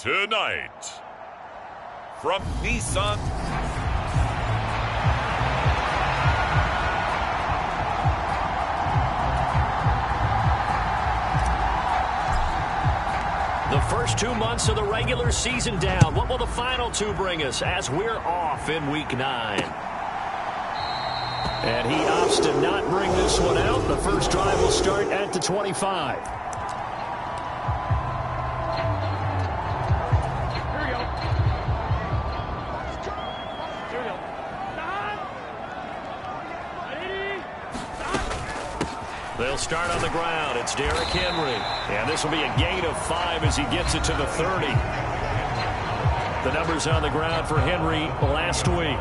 Tonight, from Nissan. The first 2 months of the regular season down. What will the final two bring us as we're off in Week 9? And he opts to not bring this one out. The first drive will start at the 25. They'll start on the ground. It's Derrick Henry. And this will be a gain of 5 as he gets it to the 30. The numbers on the ground for Henry last week.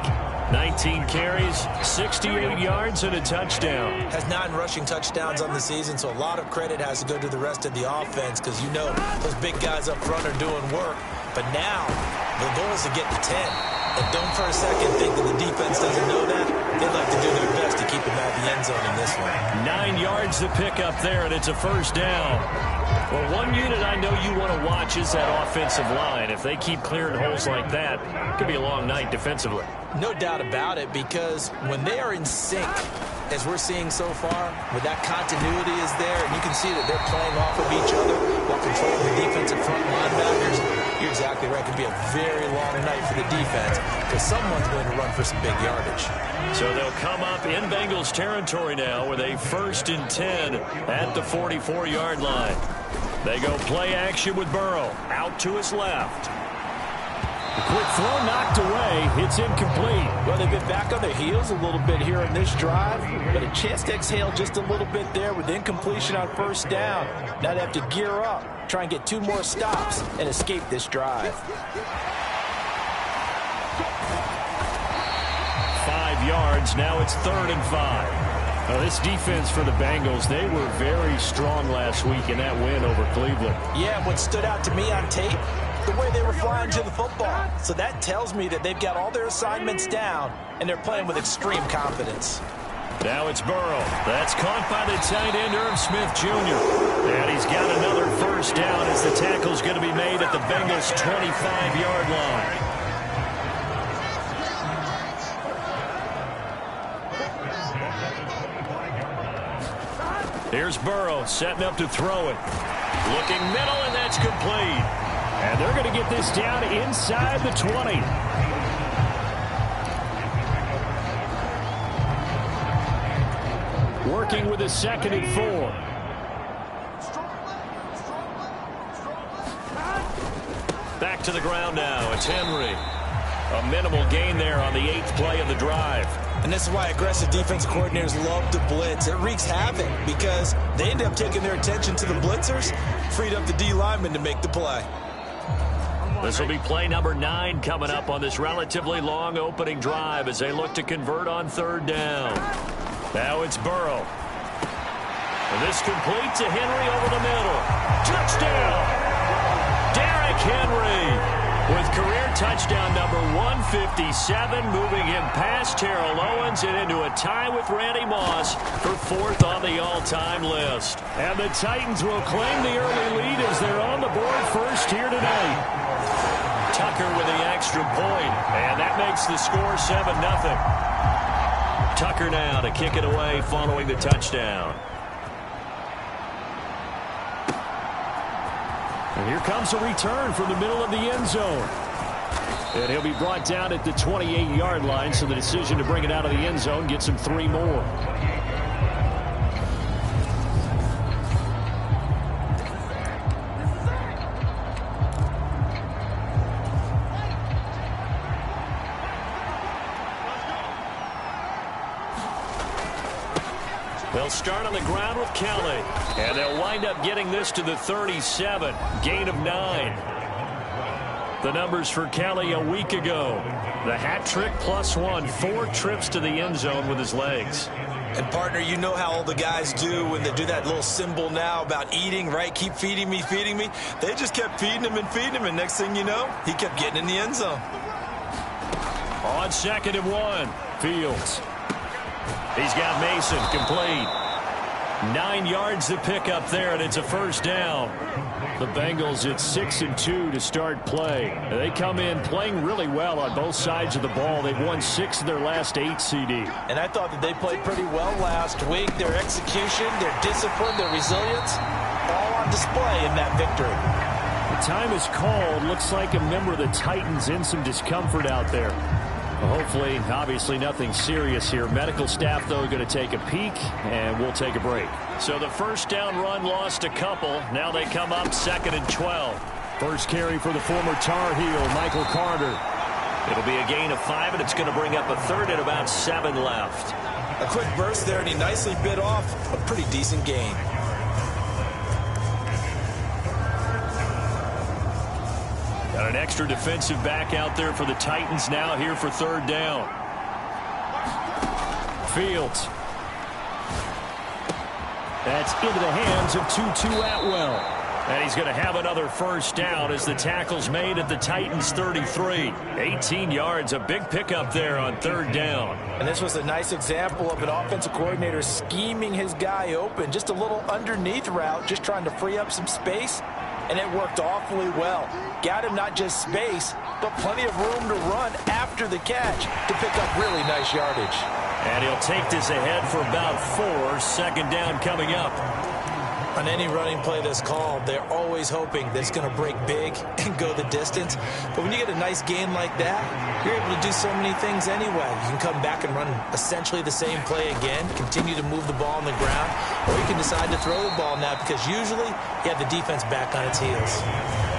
19 carries, 68 yards, and a touchdown. Has 9 rushing touchdowns on the season, so a lot of credit has to go to the rest of the offense because you know those big guys up front are doing work. But now the goal is to get to 10. And don't for a second think that the defense doesn't know that. They'd like to do their best to keep him out of the end zone in this one. 9 yards to pick up there, and it's a first down. Well, one unit I know you want to watch is that offensive line. If they keep clearing holes like that, it could be a long night defensively. No doubt about it, because when they are in sync, as we're seeing so far, when that continuity is there, and you can see that they're playing off of each other while controlling the defensive front linebackers, you're exactly right. It could be a very long night for the defense because someone's going to run for some big yardage. So they'll come up in Bengals territory now with a 1st and 10 at the 44-yard line. They go play action with Burrow out to his left. A quick throw knocked away. It's incomplete. Well, they've been back on their heels a little bit here in this drive, but a chance to exhale just a little bit there with incompletion on first down. Now they have to gear up, try and get 2 more stops, and escape this drive. 5 yards. Now it's 3rd and 5. Now, this defense for the Bengals, they were very strong last week in that win over Cleveland. Yeah, what stood out to me on tape, the way they were flying to the football. So that tells me that they've got all their assignments down, and they're playing with extreme confidence. Now it's Burrow. That's caught by the tight end, Irv Smith Jr. And he's got another first down as the tackle's going to be made at the Bengals' 25-yard line. Here's Burrow setting up to throw it. Looking middle, and that's complete. And they're going to get this down inside the 20. Working with a 2nd and 4. Back to the ground now. It's Henry. A minimal gain there on the 8th play of the drive. And this is why aggressive defensive coordinators love to blitz. It wreaks havoc because they end up taking their attention to the blitzers, freed up the D lineman to make the play. This will be play number 9 coming up on this relatively long opening drive as they look to convert on 3rd down. Now it's Burrow. And this complete to Henry over the middle. Touchdown! Derrick Henry with career touchdown number 157, moving him past Terrell Owens and into a tie with Randy Moss for 4th on the all-time list. And the Titans will claim the early lead as they're on the board first here tonight. Tucker with the extra point, and that makes the score 7-0. Tucker now to kick it away following the touchdown. And here comes a return from the middle of the end zone. And he'll be brought down at the 28-yard line, so the decision to bring it out of the end zone gets him 3 more. They'll start on the ground with Kelly. And they'll wind up getting this to the 37. Gain of 9. The numbers for Kelly a week ago. The hat trick +1. 4 trips to the end zone with his legs. And, partner, you know how all the guys do when they do that little symbol now about eating, right? Keep feeding me, feeding me. They just kept feeding him and feeding him, and next thing you know, he kept getting in the end zone. On 2nd and 1, Fields. He's got Mason complete. 9 yards to pick up there, and it's a first down. The Bengals at 6-2 to start play. They come in playing really well on both sides of the ball. They've won 6 of their last 8, CD. And I thought that they played pretty well last week. Their execution, their discipline, their resilience, all on display in that victory. The time is called. Looks like a member of the Titans in some discomfort out there. Well, hopefully, obviously nothing serious here. Medical staff, though, going to take a peek, and we'll take a break. So the first down run lost a couple. Now they come up 2nd and 12. First carry for the former Tar Heel, Michael Carter. It'll be a gain of 5, and it's going to bring up a third and about 7 left. A quick burst there, and he nicely bit off a pretty decent gain. Got an extra defensive back out there for the Titans now here for 3rd down. Fields. That's into the hands of Tutu Atwell. And he's going to have another first down as the tackle's made at the Titans' 33. 18 yards, a big pickup there on 3rd down. And this was a nice example of an offensive coordinator scheming his guy open. Just a little underneath route, just trying to free up some space. And it worked awfully well. Got him not just space, but plenty of room to run after the catch to pick up really nice yardage. And he'll take this ahead for about 4. 2nd down coming up. On any running play that's called, they're always hoping that it's going to break big and go the distance. But when you get a nice gain like that, you're able to do so many things anyway. You can come back and run essentially the same play again, continue to move the ball on the ground, or you can decide to throw the ball now because usually you have the defense back on its heels.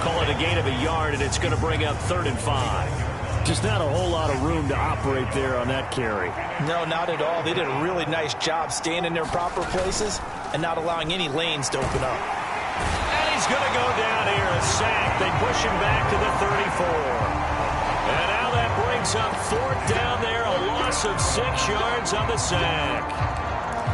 Call it a gain of a yard, and it's going to bring up 3rd and 5. Just not a whole lot of room to operate there on that carry. No, not at all. They did a really nice job staying in their proper places and not allowing any lanes to open up. And he's going to go down here, a sack. They push him back to the 34. And now that brings up 4th down there, a loss of 6 yards on the sack.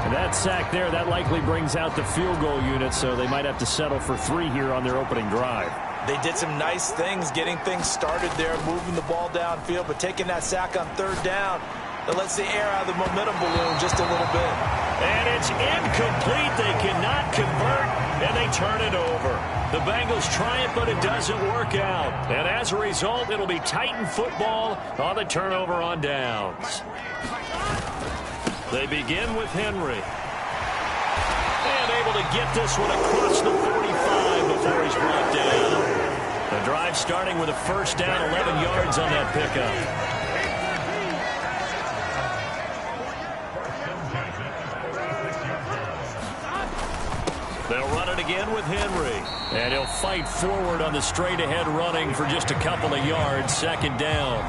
And that sack there, that likely brings out the field goal unit, so they might have to settle for 3 here on their opening drive. They did some nice things getting things started there, moving the ball downfield, but taking that sack on 3rd down, that lets the air out of the momentum balloon just a little bit. And it's incomplete. They cannot convert, and they turn it over. The Bengals try it, but it doesn't work out. And as a result, it'll be Titan football on the turnover on downs. They begin with Henry. And able to get this one across the 45 before he's brought down. The drive starting with a first down, 11 yards on that pickup. They'll run it again with Henry. And he'll fight forward on the straight-ahead running for just a couple of yards. 2nd down.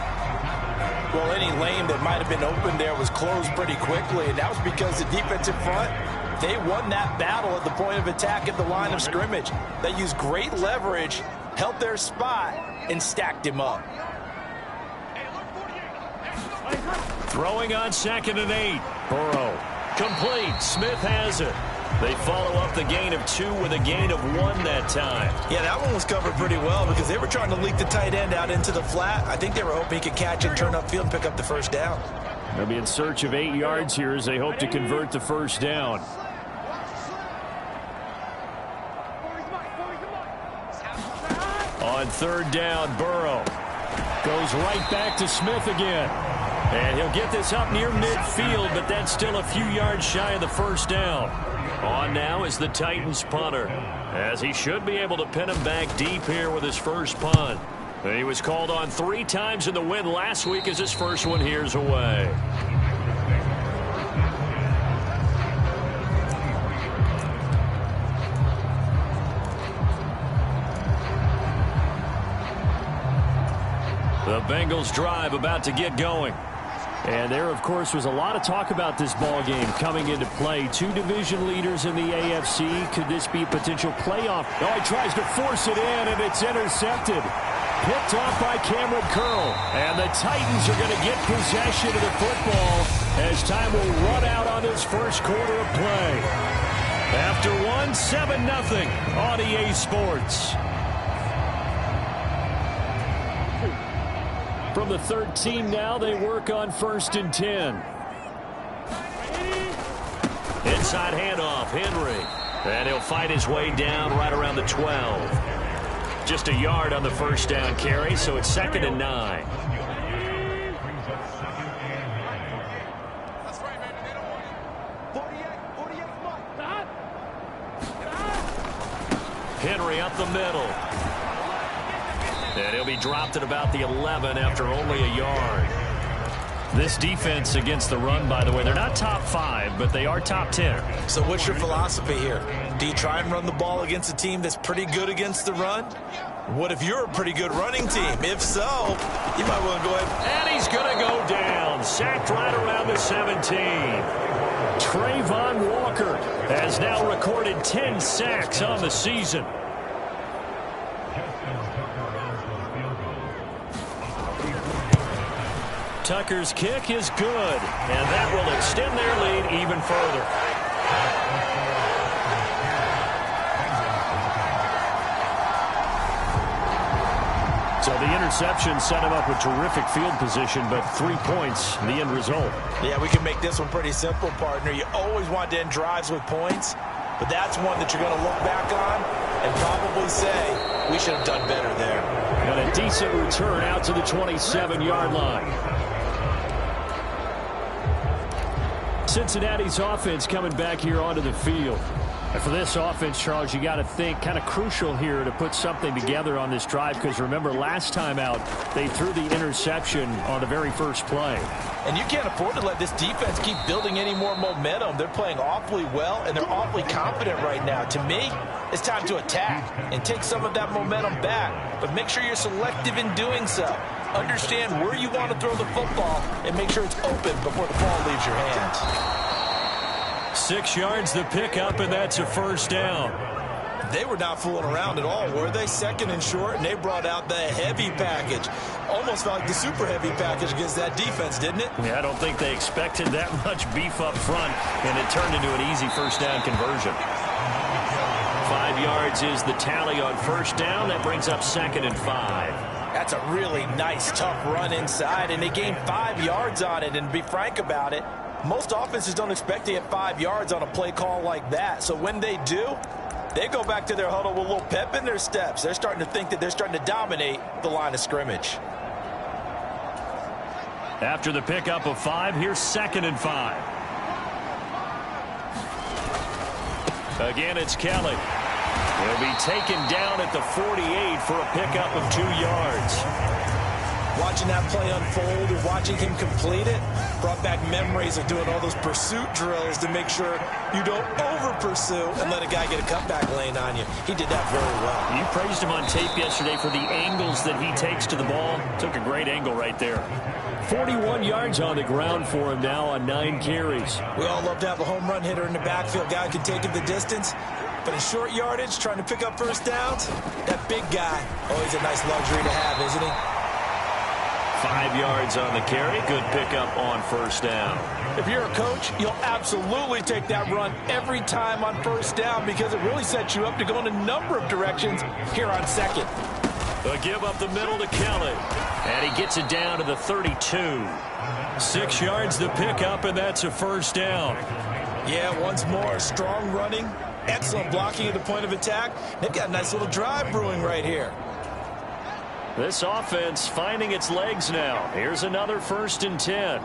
Well, any lane that might have been open there was closed pretty quickly, and that was because the defensive front, they won that battle at the point of attack at the line of scrimmage. They used great leverage, held their spot, and stacked him up. Throwing on 2nd and 8. Burrow. Complete. Smith has it. They follow up the gain of 2 with a gain of 1 that time. Yeah, that one was covered pretty well because they were trying to leak the tight end out into the flat. I think they were hoping he could catch it, turn upfield, and pick up the first down. They'll be in search of 8 yards here as they hope to convert the first down. On 3rd down, Burrow goes right back to Smith again. And he'll get this up near midfield, but that's still a few yards shy of the first down. On now is the Titans punter, as he should be able to pin him back deep here with his first punt. He was called on 3 times in the win last week as his first one here's away. The Bengals drive about to get going. And there, of course, was a lot of talk about this ball game coming into play. 2 division leaders in the AFC. Could this be a potential playoff? Oh, he tries to force it in, and it's intercepted. Picked off by Cameron Curl. And the Titans are going to get possession of the football as time will run out on this first quarter of play. After 1, 7-0 on EA Sports. From the 13 now, they work on 1st and 10. Inside handoff, Henry. And he'll fight his way down right around the 12. Just a yard on the first down carry, so it's 2nd and 9. Henry up the middle. And he'll be dropped at about the 11 after only a yard. This defense against the run, by the way, they're not top 5, but they are top 10. So what's your philosophy here? Do you try and run the ball against a team that's pretty good against the run? What if you're a pretty good running team? If so, you might want to go ahead. And he's going to go down. Sacked right around the 17. Trayvon Walker has now recorded 10 sacks on the season. Tucker's kick is good, and that will extend their lead even further. So the interception set him up with terrific field position, but 3 points, the end result. Yeah, we can make this one pretty simple, partner. You always want to end drives with points, but that's one that you're going to look back on and probably say, we should have done better there. And a decent return out to the 27-yard line. Cincinnati's offense coming back here onto the field. And for this offense, Charles, you got to think kind of crucial here to put something together on this drive, because remember last time out they threw the interception on the very first play. And you can't afford to let this defense keep building any more momentum. They're playing awfully well, and they're awfully confident right now. To me, it's time to attack and take some of that momentum back, but make sure you're selective in doing so. Understand where you want to throw the football and make sure it's open before the ball leaves your hands. 6 yards the pickup, and that's a first down. They were not fooling around at all, were they? 2nd and short, and they brought out the heavy package. Almost felt like the super heavy package against that defense, didn't it? Yeah, I don't think they expected that much beef up front, and it turned into an easy first down conversion. 5 yards is the tally on first down. That brings up 2nd and 5. That's a really nice, tough run inside, and they gained 5 yards on it. And to be frank about it, most offenses don't expect to get 5 yards on a play call like that. So when they do, they go back to their huddle with a little pep in their steps. They're starting to think that they're starting to dominate the line of scrimmage. After the pickup of 5, here's 2nd and 5. Again, it's Kelly. He'll be taken down at the 48 for a pickup of 2 yards. Watching that play unfold and watching him complete it brought back memories of doing all those pursuit drills to make sure you don't over-pursue and let a guy get a cutback lane on you. He did that very well. You praised him on tape yesterday for the angles that he takes to the ball. Took a great angle right there. 41 yards on the ground for him now on 9 carries. We all love to have a home run hitter in the backfield. Guy can take it the distance. But in short yardage, trying to pick up first downs, that big guy, always a nice luxury to have, isn't he? 5 yards on the carry. Good pickup on first down. If you're a coach, you'll absolutely take that run every time on first down because it really sets you up to go in a number of directions here on 2nd. A give up the middle to Kelly. And he gets it down to the 32. 6 yards the pickup, and that's a first down. Yeah, once more, strong running. Excellent blocking at the point of attack. They've got a nice little drive brewing right here. This offense finding its legs now. Here's another 1st and 10.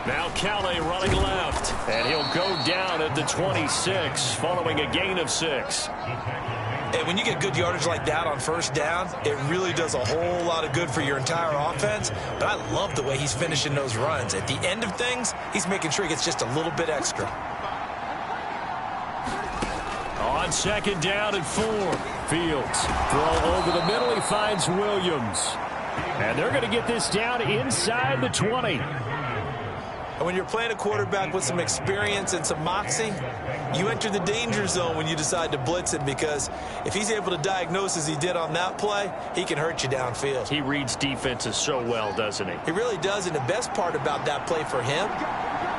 Now Kelly running left. And he'll go down at the 26 following a gain of 6. And when you get good yardage like that on first down, it really does a whole lot of good for your entire offense. But I love the way he's finishing those runs. At the end of things, he's making sure he gets just a little bit extra. On 2nd down and 4. Fields throw over the middle. He finds Williams. And they're going to get this down inside the 20. And when you're playing a quarterback with some experience and some moxie, you enter the danger zone when you decide to blitz him, because if he's able to diagnose as he did on that play, he can hurt you downfield. He reads defenses so well, doesn't he? He really does, and the best part about that play for him,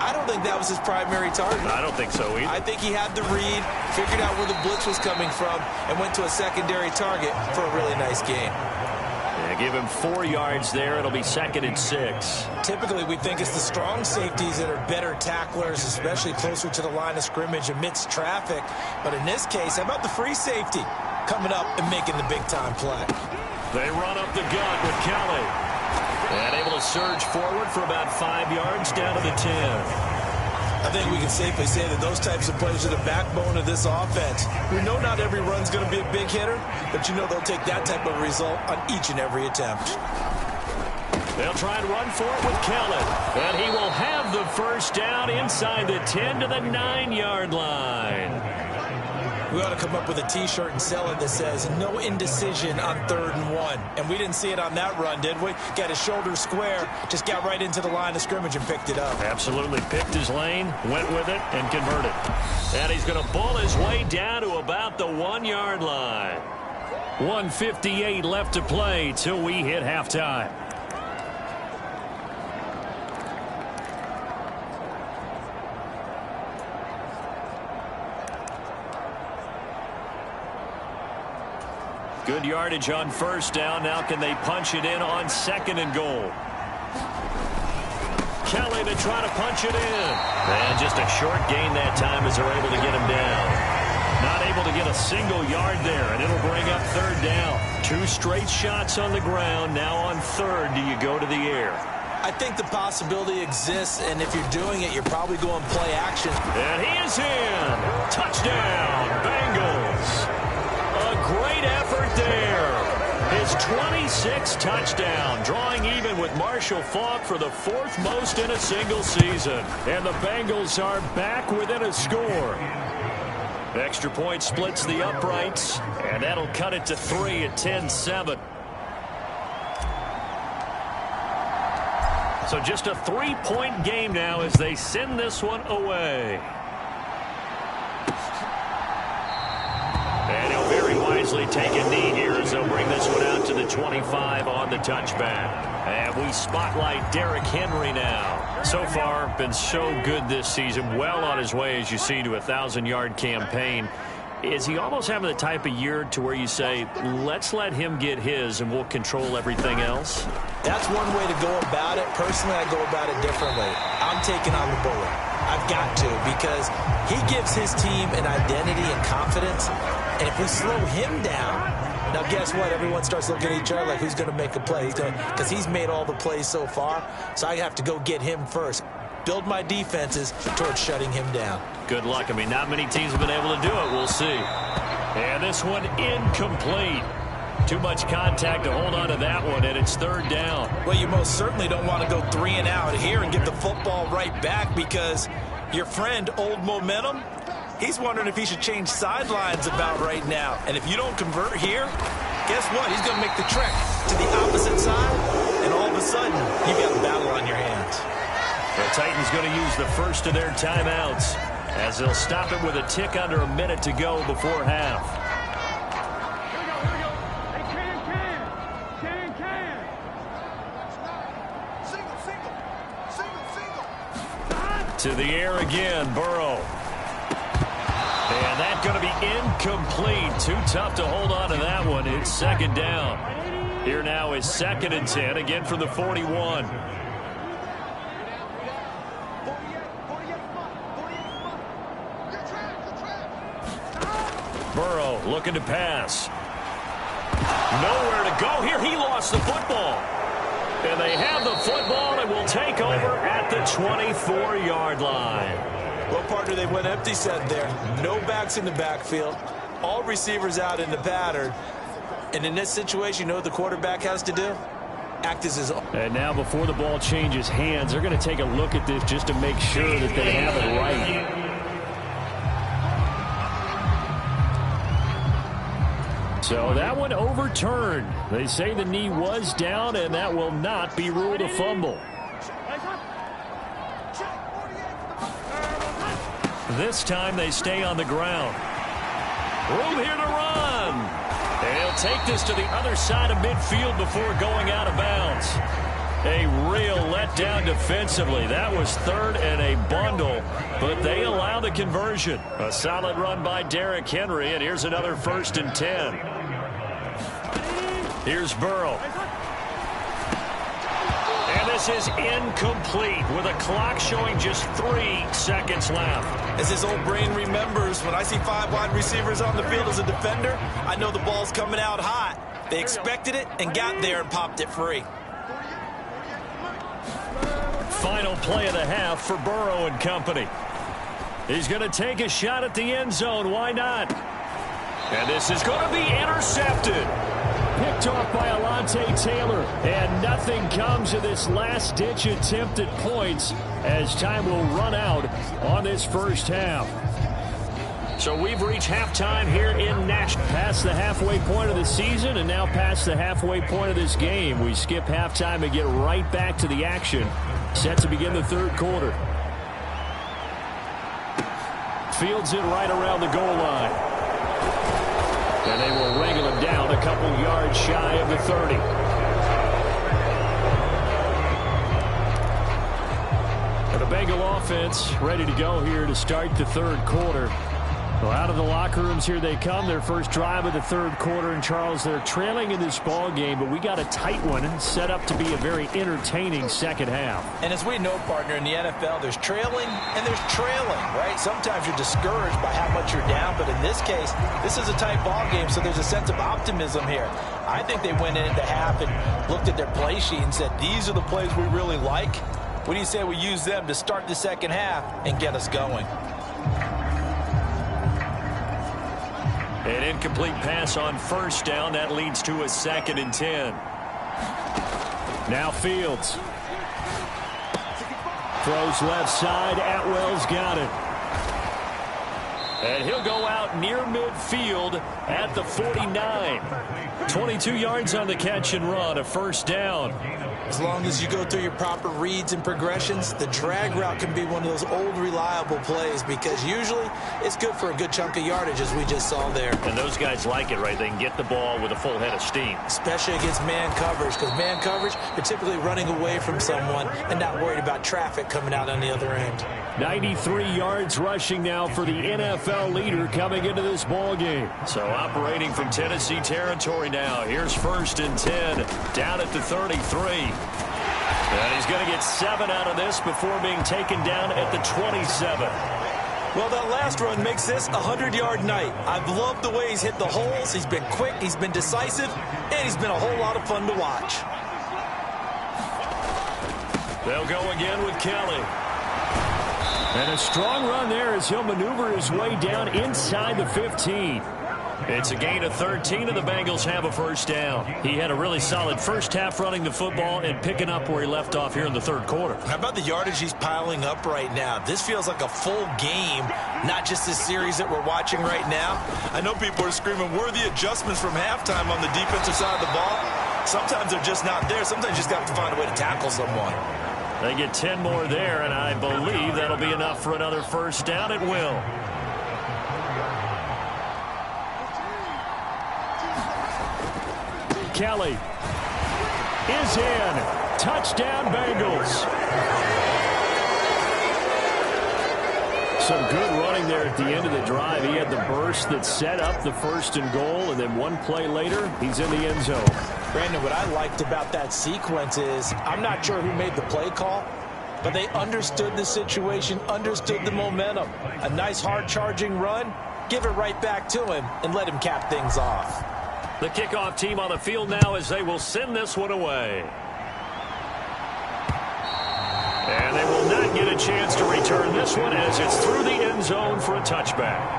I don't think that was his primary target. I don't think so either. I think he had the read, figured out where the blitz was coming from, and went to a secondary target for a really nice game. And give him 4 yards there. It'll be 2nd and 6. Typically, we think it's the strong safeties that are better tacklers, especially closer to the line of scrimmage amidst traffic. But in this case, how about the free safety coming up and making the big-time play? They run up the gut with Kelly. And able to surge forward for about 5 yards down to the 10. I think we can safely say that those types of plays are the backbone of this offense. We know not every run's going to be a big hitter, but you know they'll take that type of result on each and every attempt. They'll try and run for it with Kelly. And he will have the first down inside the 10 to the 9-yard line. We ought to come up with a T-shirt and sell it that says, no indecision on 3rd and 1. And we didn't see it on that run, did we? Got his shoulder square, just got right into the line of scrimmage and picked it up. Absolutely. Picked his lane, went with it, and converted. And he's going to bull his way down to about the 1-yard line. 1:58 left to play till we hit halftime. Good yardage on 1st down. Now can they punch it in on 2nd and goal? Kelly to try to punch it in. And just a short gain that time as they're able to get him down. Not able to get a single yard there, and it'll bring up 3rd down. 2 straight shots on the ground. Now on 3rd, do you go to the air? I think the possibility exists, and if you're doing it, you're probably going play action. And he is in. Touchdown, Bengals. A great effort there. His 26th touchdown, drawing even with Marshall Faulk for the 4th most in a single season. And the Bengals are back within a score. Extra point splits the uprights, and that'll cut it to 3 at 10-7. So just a 3-point game now as they send this one away. And he'll very wisely take a knee here as they'll bring this one out to the 25 on the touchback. And we spotlight Derrick Henry now. So far, been so good this season. Well on his way, as you see, to a 1,000-yard campaign. Is he almost having the type of year to where you say, let's let him get his and we'll control everything else? That's one way to go about it. Personally, I go about it differently. I'm taking on the bullet. I've got to, because he gives his team an identity and confidence. And if we slow him down, now guess what? Everyone starts looking at each other like, who's going to make a play? Because he's made all the plays so far. So I have to go get him first. Build my defenses towards shutting him down. Good luck. I mean, not many teams have been able to do it. We'll see. And this one incomplete. Too much contact to hold on to that one, and it's 3rd down. Well, you most certainly don't want to go 3 and out here and get the football right back, because your friend, Old Momentum, he's wondering if he should change sidelines about right now. And if you don't convert here, guess what? He's going to make the trek to the opposite side, and all of a sudden, you've got a battle on your hands. The Titans going to use the first of their timeouts as they'll stop it with a tick under a minute to go before half. To the air again, Burrow. And that's going to be incomplete. Too tough to hold on to that one. It's 2nd down. Here now is 2nd and 10, again from the 41. Burrow looking to pass. Nowhere to go here. He lost the football. And they have the football and will take over at the 24-yard line. Well, partner, they went empty set there. No backs in the backfield. All receivers out in the pattern. And in this situation, you know what the quarterback has to do? Act as his own. And now before the ball changes hands, they're going to take a look at this just to make sure that they have it right. So that one overturned. They say the knee was down, and that will not be ruled a fumble. This time they stay on the ground. Room here to run. And he'll take this to the other side of midfield before going out of bounds. A real letdown defensively. That was 3rd and a bundle, but they allow the conversion. A solid run by Derrick Henry, and here's another 1st and 10. Here's Burrow. This is incomplete with a clock showing just 3 seconds left. As his old brain remembers, when I see 5 wide receivers on the field as a defender, I know the ball's coming out hot. They expected it and got there and popped it free. Final play of the half for Burrow and company. He's going to take a shot at the end zone. Why not? And this is going to be intercepted. Picked off by Alontae Taylor. And nothing comes of this last-ditch attempt at points as time will run out on this first half. So we've reached halftime here in Nashville. Past the halfway point of the season and now past the halfway point of this game. We skip halftime and get right back to the action. Set to begin the third quarter. Fields it right around the goal line. And they will wrangle him down a couple yards shy of the 30. And the Bengal offense ready to go here to start the third quarter. Well, out of the locker rooms here they come. Their first drive of the third quarter. And, Charles, they're trailing in this ball game, but we got a tight one set up to be a very entertaining second half. And as we know, partner, in the NFL, there's trailing and there's trailing, right? Sometimes you're discouraged by how much you're down, but in this case, this is a tight ball game, so there's a sense of optimism here. I think they went into half and looked at their play sheet and said, these are the plays we really like. What do you say we use them to start the second half and get us going? An incomplete pass on first down. That leads to a 2nd and 10. Now Fields. Throws left side. Atwell's got it. And he'll go out near midfield at the 49. 22 yards on the catch and run. A first down. As long as you go through your proper reads and progressions, the drag route can be one of those old reliable plays because usually it's good for a good chunk of yardage as we just saw there. And those guys like it, right? They can get the ball with a full head of steam. Especially against man coverage, because man coverage, you're typically running away from someone and not worried about traffic coming out on the other end. 93 yards rushing now for the NFL leader coming into this ball game. So operating from Tennessee territory now. Here's 1st and 10 down at the 33. And he's going to get 7 out of this before being taken down at the 27. Well, that last run makes this a 100-yard night. I've loved the way he's hit the holes. He's been quick, he's been decisive, and he's been a whole lot of fun to watch. They'll go again with Kelly. And a strong run there as he'll maneuver his way down inside the 15. It's a gain of 13, and the Bengals have a first down. He had a really solid first half running the football and picking up where he left off here in the third quarter. How about the yardage he's piling up right now? This feels like a full game, not just this series that we're watching right now. I know people are screaming, where are the adjustments from halftime on the defensive side of the ball? Sometimes they're just not there. Sometimes you just have to find a way to tackle someone. They get 10 more there, and I believe that'll be enough for another first down. It will. Kelly is in. Touchdown, Bengals. Some good running there at the end of the drive. He had the burst that set up the 1st and goal, and then one play later, he's in the end zone. Brandon, what I liked about that sequence is I'm not sure who made the play call, but they understood the situation, understood the momentum. A nice hard-charging run, give it right back to him, and let him cap things off. The kickoff team on the field now as they will send this one away. And they will not get a chance to return this one as it's through the end zone for a touchback.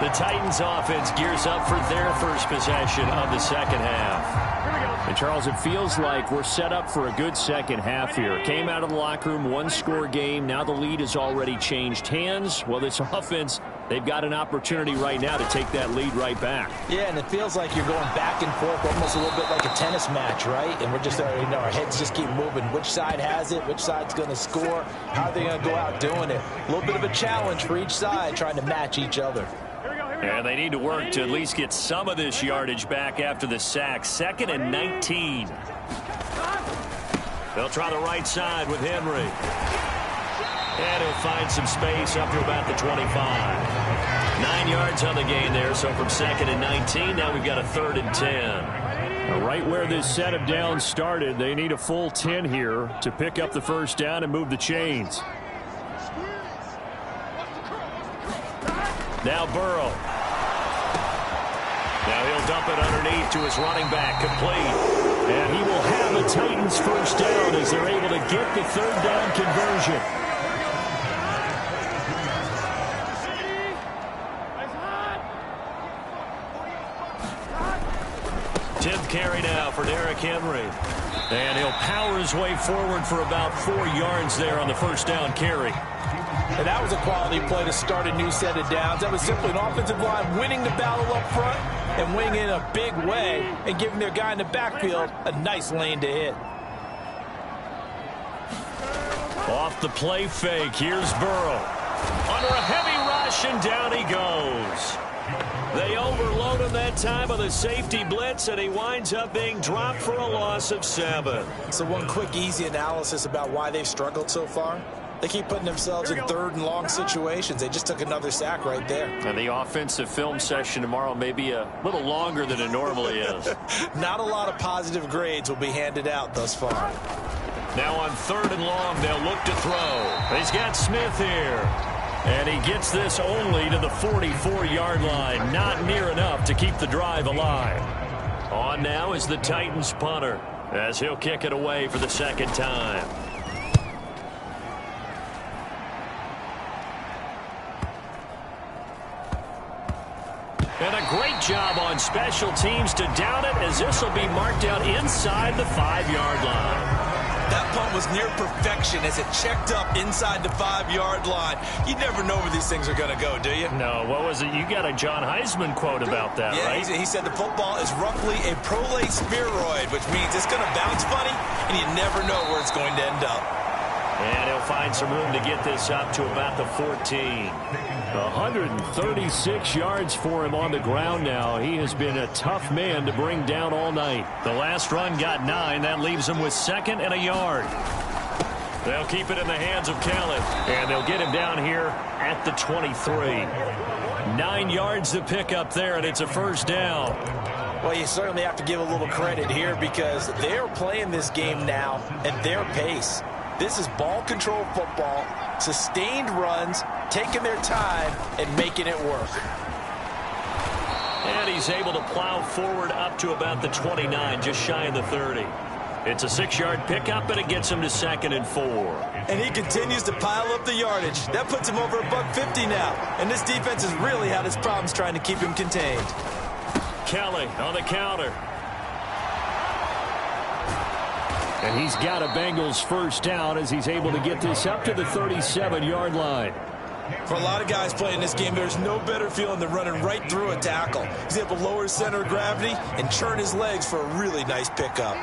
The Titans offense gears up for their first possession of the second half. And, Charles, it feels like we're set up for a good second half here. Came out of the locker room, one-score game. Now the lead has already changed hands. Well, this offense, they've got an opportunity right now to take that lead right back. Yeah, and it feels like you're going back and forth almost a little bit like a tennis match, right? And we're just, our heads just keep moving. Which side has it? Which side's going to score? How are they going to go out doing it? A little bit of a challenge for each side trying to match each other. And they need to work to at least get some of this yardage back after the sack. 2nd and 19. They'll try the right side with Henry. And he'll find some space up to about the 25. 9 yards on the gain there, so from 2nd and 19, now we've got a 3rd and 10. Right where this set of downs started, they need a full 10 here to pick up the first down and move the chains. Now Burrow. Now he'll dump it underneath to his running back, complete. And he will have the Titans first down as they're able to get the third down conversion. Carry now for Derrick Henry. And he'll power his way forward for about 4 yards there on the first down carry. And that was a quality play to start a new set of downs. That was simply an offensive line winning the battle up front and winning in a big way and giving their guy in the backfield a nice lane to hit. Off the play fake, here's Burrow. Under a heavy rush, and down he goes. They overload him that time with a safety blitz, and he winds up being dropped for a loss of 7. So one quick, easy analysis about why they've struggled so far. They keep putting themselves in third and long situations. They just took another sack right there. And the offensive film session tomorrow may be a little longer than it normally is. Not a lot of positive grades will be handed out thus far. Now on 3rd and long, they'll look to throw. He's got Smith here. And he gets this only to the 44-yard line. Not near enough to keep the drive alive. On now is the Titans punter as he'll kick it away for the second time. And a great job on special teams to down it, as this will be marked out inside the 5-yard line. That punt was near perfection as it checked up inside the 5-yard line. You never know where these things are going to go, do you? No, what was it? You got a John Heisman quote about that, right? Yeah, he said the football is roughly a prolate spheroid, which means it's going to bounce funny, and you never know where it's going to end up. And he'll find some room to get this up to about the 14. 136 yards for him on the ground now. He has been a tough man to bring down all night. The last run got 9. That leaves him with 2nd and a yard. They'll keep it in the hands of Kelly. And they'll get him down here at the 23. 9 yards to pick up there, and it's a first down. Well, you certainly have to give a little credit here because they're playing this game now at their pace. This is ball control football, sustained runs, taking their time, and making it work. And he's able to plow forward up to about the 29, just shy of the 30. It's a 6-yard pickup, and it gets him to 2nd and 4. And he continues to pile up the yardage. That puts him over $150 now. And this defense has really had its problems trying to keep him contained. Kelly on the counter. And he's got a Bengals first down as he's able to get this up to the 37-yard line. For a lot of guys playing this game, there's no better feeling than running right through a tackle. He's able to lower his center of gravity and churn his legs for a really nice pickup.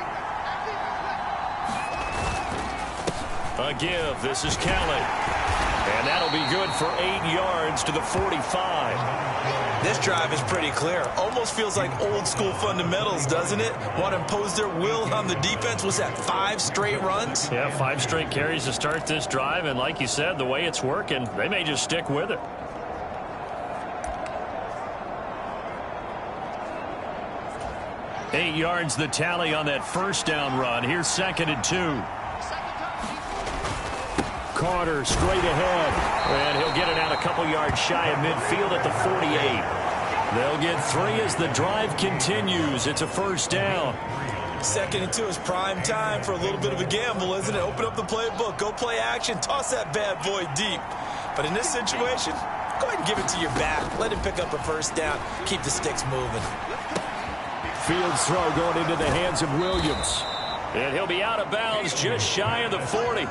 A give. This is Kelly. And that'll be good for 8 yards to the 45. This drive is pretty clear. Almost feels like old school fundamentals, doesn't it? Want to impose their will on the defense. Was that 5 straight runs? Yeah, 5 straight carries to start this drive. And like you said, the way it's working, they may just stick with it. Eight yards the tally on that first down run. Here's 2nd and 2. Carter straight ahead. And he'll get it out a couple yards shy of midfield at the 48. They'll get 3 as the drive continues. It's a first down. 2nd and 2 is prime time for a little bit of a gamble, isn't it? Open up the playbook. Go play action. Toss that bad boy deep. But in this situation, go ahead and give it to your back. Let him pick up a first down. Keep the sticks moving. Fields throw going into the hands of Williams. And he'll be out of bounds just shy of the 40.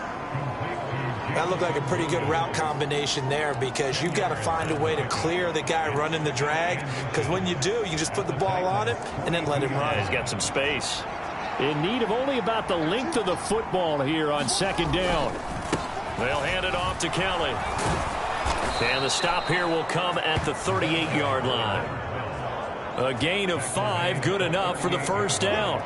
That looked like a pretty good route combination there because you've got to find a way to clear the guy running the drag, because when you do, you just put the ball on him and then let him run. Yeah, he's got some space. In need of only about the length of the football here on 2nd down. They'll hand it off to Kelly. And the stop here will come at the 38-yard line. A gain of 5, good enough for the first down.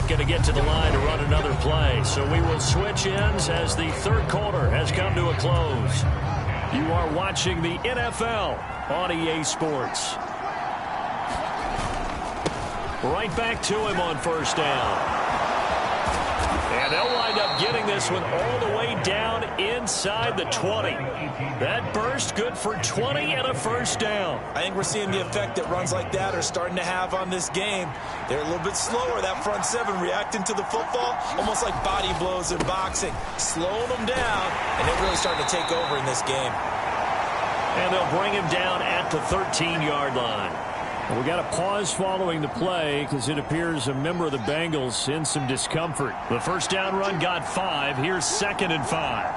Going to get to the line to run another play. So we will switch ends as the third quarter has come to a close. You are watching the NFL on EA Sports. Right back to him on first down. And they'll wind up getting this one all the way down inside the 20. That burst good for 20 and a first down. I think we're seeing the effect that runs like that are starting to have on this game. They're a little bit slower, that front seven, reacting to the football, almost like body blows in boxing, slowing them down, and they're really starting to take over in this game. And they'll bring him down at the 13-yard line. We got a pause following the play because it appears a member of the Bengals in some discomfort. The first down run got 5. Here's 2nd and 5.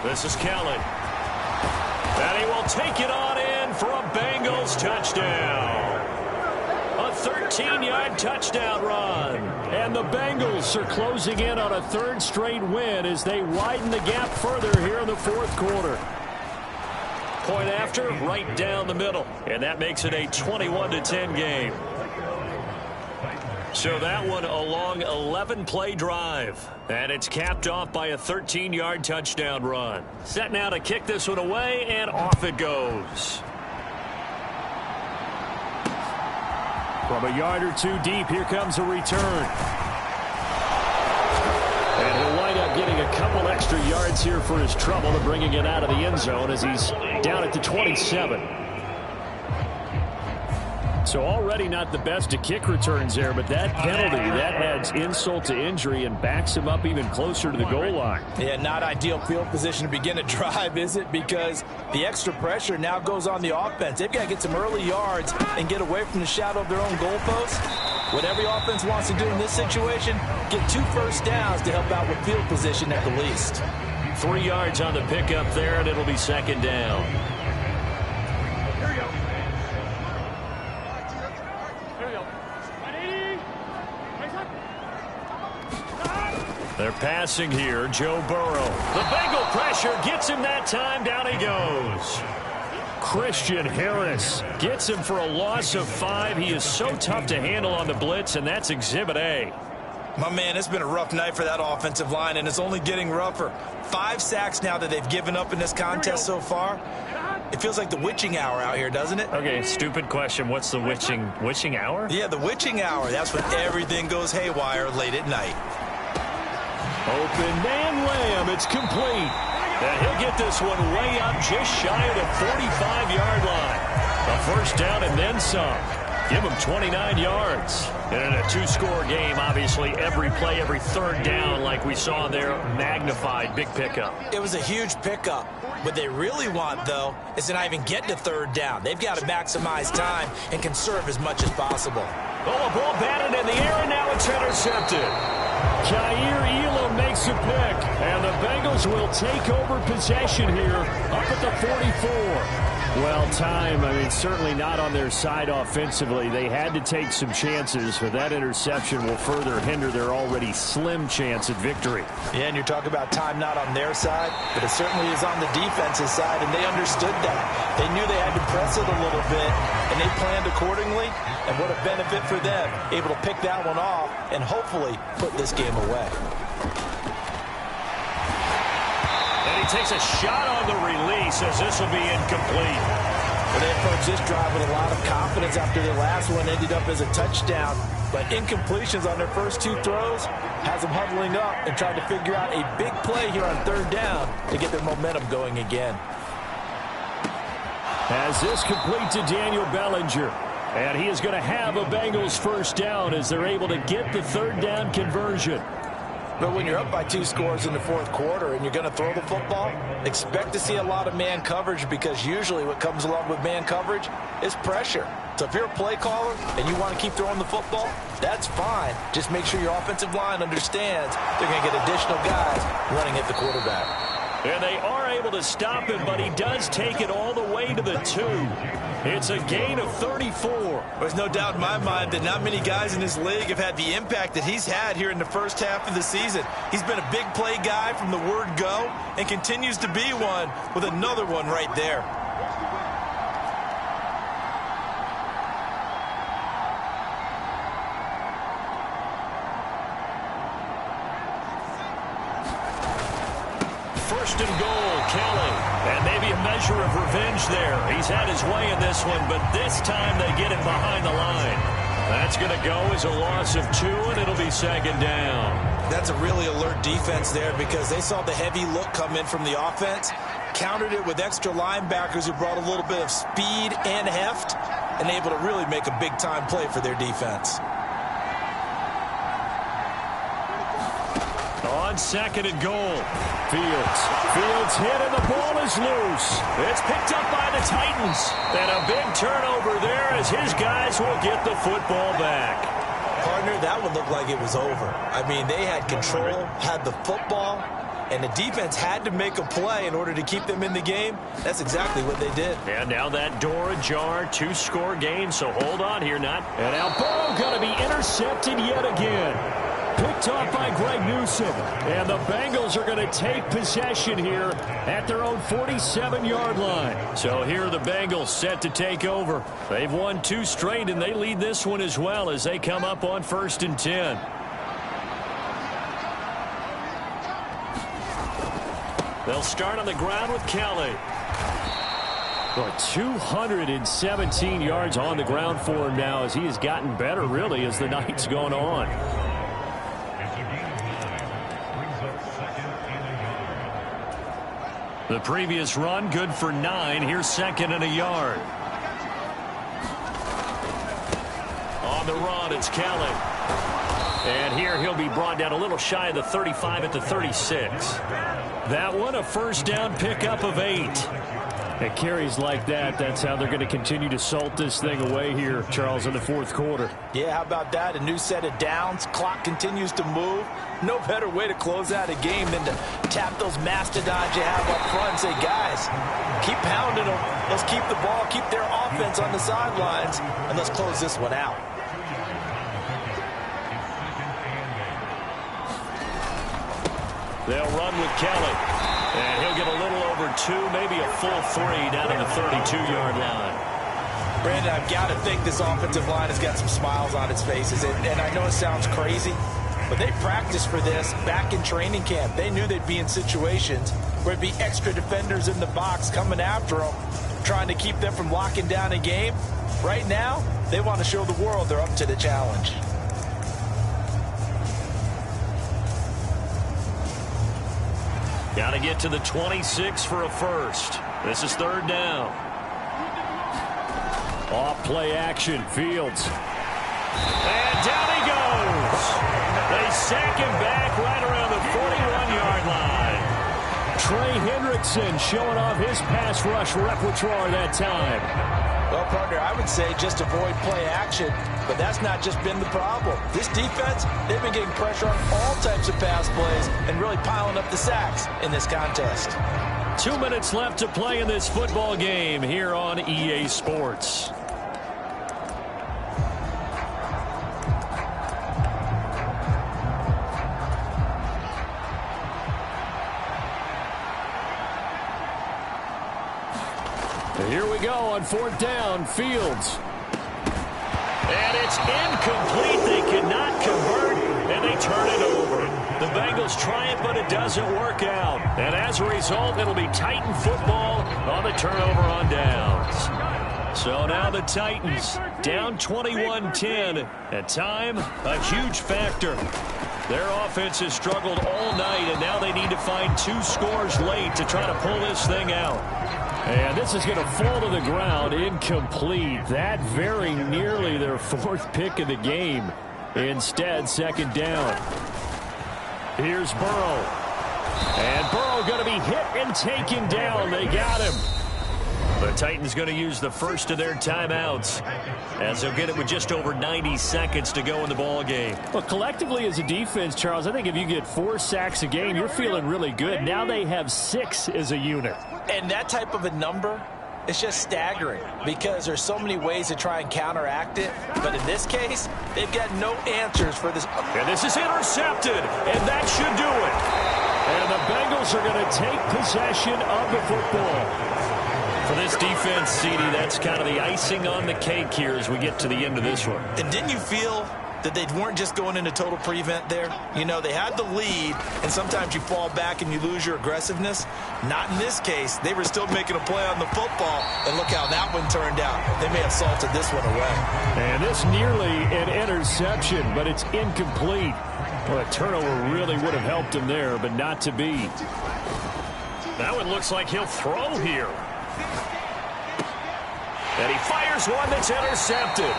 This is Kelly. And he will take it on in for a Bengals touchdown. A 13-yard touchdown run. And the Bengals are closing in on a third straight win as they widen the gap further here in the fourth quarter. Point after, right down the middle. And that makes it a 21-10 game. So that one a long 11-play drive. And it's capped off by a 13-yard touchdown run. Set now to kick this one away, and off it goes. From a yard or two deep, here comes a return. And he'll wind up getting a couple extra yards here for his trouble to bringing it out of the end zone as he's down at the 27. So already not the best of kick returns there, but that penalty, that adds insult to injury and backs him up even closer to the goal line. Yeah, not ideal field position to begin a drive, is it? Because the extra pressure now goes on the offense. They've got to get some early yards and get away from the shadow of their own goalpost. What every offense wants to do in this situation, get 2 first downs to help out with field position at the least. 3 yards on the pickup there, and it'll be 2nd down. They're passing here. Joe Burrow. The Bengal pressure gets him that time. Down he goes. Christian Harris gets him for a loss of 5. He is so tough to handle on the blitz, and that's Exhibit A. My man, it's been a rough night for that offensive line, and it's only getting rougher. 5 sacks now that they've given up in this contest so far. It feels like the witching hour out here, doesn't it? Okay, stupid question. What's the witching hour? Yeah, the witching hour. That's when everything goes haywire late at night. Open man Lamb. It's complete. And he'll get this one way up just shy of the 45-yard line. A first down and then some. Give him 29 yards. And in a 2-score game, obviously, every play, every third down, like we saw there, magnified, big pickup. It was a huge pickup. What they really want, though, is to not even get to third down. They've got to maximize time and conserve as much as possible. Oh, a ball batted in the air, and now it's intercepted. Jair Elam makes a pick, and the Bengals will take over possession here up at the 44. Well, time, certainly not on their side offensively. They had to take some chances, but that interception will further hinder their already slim chance at victory. Yeah, and you're talking about time not on their side, but it certainly is on the defense's side, and they understood that. They knew they had to press it a little bit, and they planned accordingly, and what a benefit for them, able to pick that one off and hopefully put this game away. And he takes a shot on the release as this will be incomplete. Well, they approached this drive with a lot of confidence after their last one ended up as a touchdown. But incompletions on their first 2 throws has them huddling up and trying to figure out a big play here on third down to get their momentum going again. As this complete to Daniel Bellinger. And he is going to have a Bengals first down as they're able to get the third down conversion. But when you're up by 2 scores in the fourth quarter and you're going to throw the football, expect to see a lot of man coverage because usually what comes along with man coverage is pressure. So if you're a play caller and you want to keep throwing the football, that's fine. Just make sure your offensive line understands they're going to get additional guys running at the quarterback. And they are able to stop him, but he does take it all the way to the 2. It's a gain of 34. There's no doubt in my mind that not many guys in this league have had the impact that he's had here in the first half of the season. He's been a big play guy from the word go and continues to be one with another one right there. first and goal. Kelly. And maybe a measure of revenge there. He's had his way in this one, but this time they get him behind the line. That's going to go as a loss of 2, and it'll be second down. That's a really alert defense there because they saw the heavy look come in from the offense, countered it with extra linebackers who brought a little bit of speed and heft, and able to really make a big-time play for their defense. On second and goal. Fields hit and the ball is loose. It's picked up by the Titans. And a big turnover there as his guys will get the football back. Partner, that would look like it was over. I mean, they had control, had the football, and the defense had to make a play in order to keep them in the game. That's exactly what they did. And now that door ajar, 2-score game, so hold on here, Nut. And now Burrow going to be intercepted yet again. Picked off by Greg Newsome. And the Bengals are going to take possession here at their own 47-yard line. So here are the Bengals set to take over. They've won 2 straight, and they lead this one as well as they come up on 1st and 10. They'll start on the ground with Kelly. 217 yards on the ground for him now as he has gotten better, really, as the night's gone on. The previous run, good for 9. Here's 2nd and a yard. On the run, it's Kelly. And here he'll be brought down a little shy of the 35 at the 36. That one, a first down pickup of 8. At carries like that, that's how they're going to continue to salt this thing away here, Charles, in the 4th quarter. Yeah, how about that? A new set of downs. Clock continues to move. No better way to close out a game than to tap those mastodons you have up front and say, guys, keep pounding them. Let's keep the ball, keep their offense on the sidelines, and let's close this one out. They'll run with Kelly. And he'll get a little over 2, maybe a full 3 down in the 32-yard line. Brandon, I've got to think this offensive line has got some smiles on its faces. And I know it sounds crazy, but they practiced for this back in training camp. They knew they'd be in situations where it'd be extra defenders in the box coming after them, trying to keep them from locking down a game. Right now, they want to show the world they're up to the challenge. Got to get to the 26 for a first. This is 3rd down. Off play action, Fields. And down he goes. They sack him back right around the 41-yard line. Trey Hendrickson showing off his pass rush repertoire that time. Well, partner, I would say just avoid play action, but that's not just been the problem. This defense, they've been getting pressure on all types of pass plays and really piling up the sacks in this contest. 2 minutes left to play in this football game here on EA Sports. Here we go on 4th down, Fields. And it's incomplete. They cannot convert, and they turn it over. The Bengals try it, but it doesn't work out. And as a result, it'll be Titan football on the turnover on downs. So now the Titans down 21-10. At time, a huge factor. Their offense has struggled all night, and now they need to find 2 scores late to try to pull this thing out. And this is going to fall to the ground, incomplete. That very nearly their 4th pick of the game. Instead, 2nd down. Here's Burrow. And Burrow going to be hit and taken down. They got him. The Titans going to use the first of their timeouts as they'll get it with just over 90 seconds to go in the ball game. Well, collectively as a defense, Charles, I think if you get 4 sacks a game, you're feeling really good. Now they have 6 as a unit. And that type of a number is just staggering because there's so many ways to try and counteract it. But in this case, they've got no answers for this. And this is intercepted, and that should do it. And the Bengals are going to take possession of the football. For this defense, CD, that's kind of the icing on the cake here as we get to the end of this one. And didn't you feel that they weren't just going into total prevent there. You know, they had the lead, and sometimes you fall back and you lose your aggressiveness. Not in this case. They were still making a play on the football, and look how that one turned out. They may have salted this one away. And this nearly an interception, but it's incomplete. Well, a turnover really would have helped him there, but not to be. Now it looks like he'll throw here. And he fires one that's intercepted.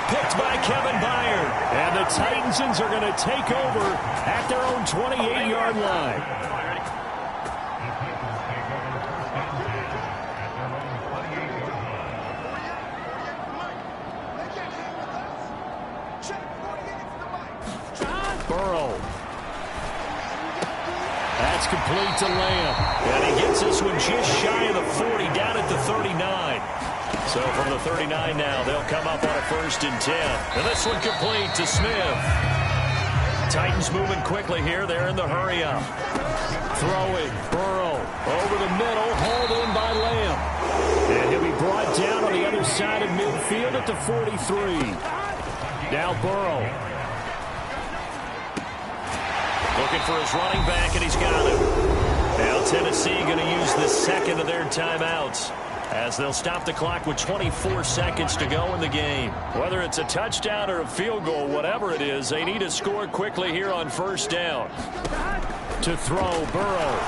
Picked by Kevin Byard. And the Titans are going to take over at their own 28-yard line. Burrow. That's complete to Lamb. And he gets this one just shy of the 40, down at the 39. So from the 39 now, they'll come up on a 1st and 10. And this one complete to Smith. Titans moving quickly here. They're in the hurry up. Throwing. Burrow over the middle, hauled in by Lamb. And he'll be brought down on the other side of midfield at the 43. Now Burrow. Looking for his running back, and he's got him. Now Tennessee going to use the second of their timeouts, as they'll stop the clock with 24 seconds to go in the game. Whether it's a touchdown or a field goal, whatever it is, they need to score quickly here on 1st down. To throw, Burrow.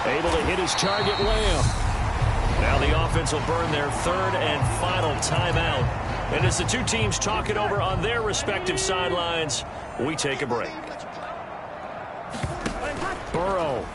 Able to hit his target, Lamb. Now the offense will burn their 3rd and final timeout. And as the two teams talk it over on their respective sidelines, we take a break. Burrow.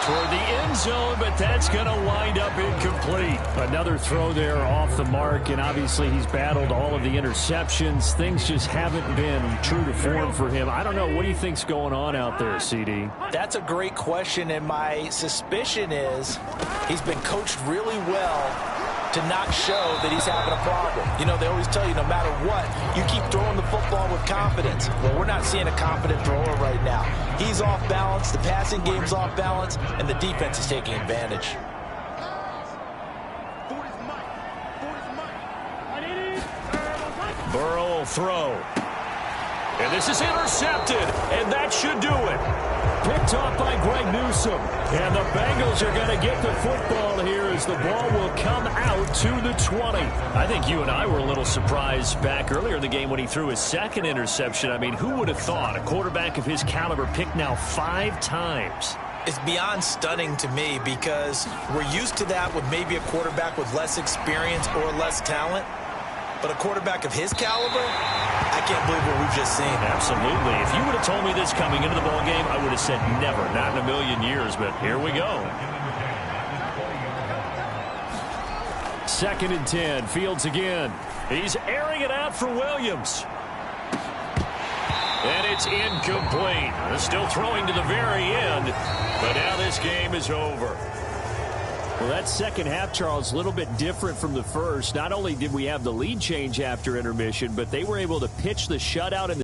Toward the end zone, but that's going to wind up incomplete. Another throw there off the mark, and obviously he's battled all of the interceptions. Things just haven't been true to form for him. I don't know. What do you think's going on out there, CD? That's a great question, and my suspicion is he's been coached really well to not show that he's having a problem. You know, they always tell you no matter what, you keep throwing the football with confidence. Well, we're not seeing a confident thrower right now. He's off balance, the passing game's off balance, and the defense is taking advantage. Burrow will throw. And this is intercepted, and that should do it. Picked off by Greg Newsome. And the Bengals are going to get the football here as the ball will come out to the 20. I think you and I were a little surprised back earlier in the game when he threw his 2nd interception. I mean, who would have thought a quarterback of his caliber picked now 5 times? It's beyond stunning to me because we're used to that with maybe a quarterback with less experience or less talent. But a quarterback of his caliber, I can't believe what we've just seen. Absolutely. If you would have told me this coming into the ballgame, I would have said never, not in a million years, but here we go. 2nd and 10, Fields again. He's airing it out for Williams. And it's incomplete. They're still throwing to the very end, but now this game is over. Well, that second half, Charles, a little bit different from the first. Not only did we have the lead change after intermission, but they were able to pitch the shutout in the